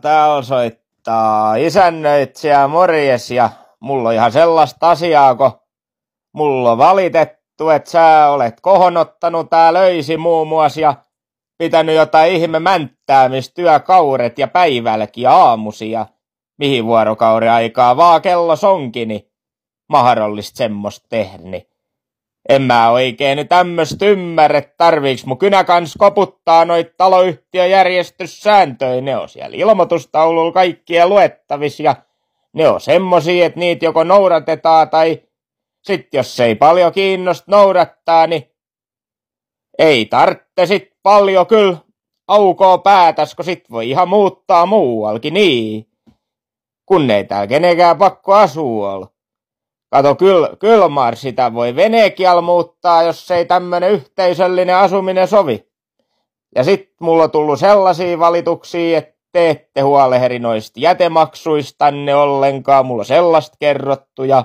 Täällä soittaa isännöitsijä morjes ja mulla on ihan sellaista asiaa, kun mulla on valitettu, että sä olet kohonottanut tää löysi muun muassa ja pitänyt jotain ihme mänttäämistyökauret ja päivälläkin ja aamusia, mihin vuorokauden aikaa vaan kello onkin, niin mahdollista semmoista tehdä. En mä oikein nyt tämmöstä ymmärrä, tarviiks mun kynä kans koputtaa noit taloyhtiöjärjestyssääntöjä. Ne on siellä ilmoitustaululla kaikkia luettavis ja ne on semmosia, että niitä joko noudatetaan tai sit jos ei paljon kiinnosta noudattaa, niin ei tarvitse sit paljon kyllä aukoa päätäs, kun sit voi ihan muuttaa muualkin, niin. Kun ei täällä kenenkään pakko asua olla. Kato, kyllä mar sitä voi venekial muuttaa, jos ei tämmönen yhteisöllinen asuminen sovi. Ja sit mulla on tullut sellaisia valituksia, että te ette huolehdi noista jätemaksuistanne ollenkaan. Mulla on sellaista kerrottu ja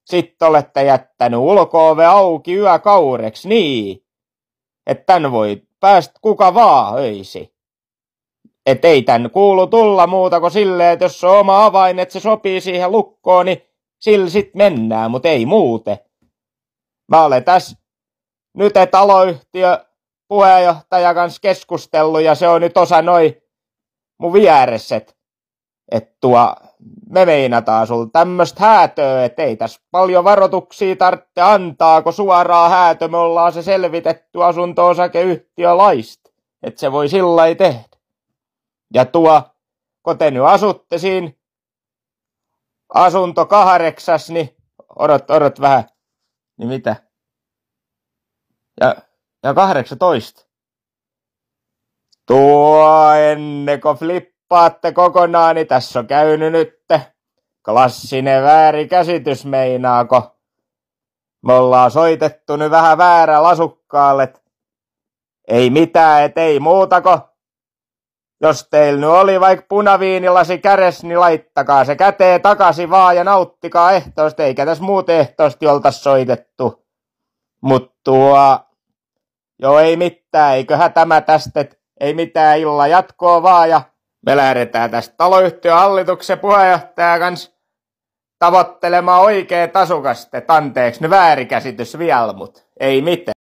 sit olette jättänyt ulko-ove auki yökaureksi, niin. Että tän voi päästä kuka vaan öisi. Et ei tän kuulu tulla muuta kuin silleen, että jos on oma avain, että se sopii siihen lukkoon, niin sillä sit mennään, mut ei muuten. Mä olen tässä nyt taloyhtiö puheenjohtaja kanssa keskustellut ja se on nyt osa noi mun vieresset. Että me meinataan sul tämmöstä häätöä, et ei tässä paljon varoituksia tarvitse antaa, kun suoraan häätö me ollaan se selvitetty asunto-osakeyhtiölaista. Että se voi sillai tehdä. Ja kun te nyt asutte siinä asunto 8, niin odot vähän. Niin mitä? Ja 18. Ennen kuin flippaatte kokonaan, niin tässä on käynyt nyt klassinen väärinkäsitys meinaako. Me ollaan soitettu nyt vähän väärällä asukkaalle, et ei mitään, et ei muutako. Jos teillä nyt oli vaikka punaviinilasi kädessä, niin laittakaa se käteen takaisin vaan ja nauttikaa ehtoosta, eikä tässä muuten ehtoosti oltais soitettu. Mut joo ei mitään, eiköhän tämä tästä, et ei mitään illan jatkoa vaan ja me lähdetään tästä taloyhtiön hallituksen puheenjohtajan kanssa tavoittelemaan oikeet asukasta, et anteeksi nyt väärinkäsitys vielä, mut ei mitään.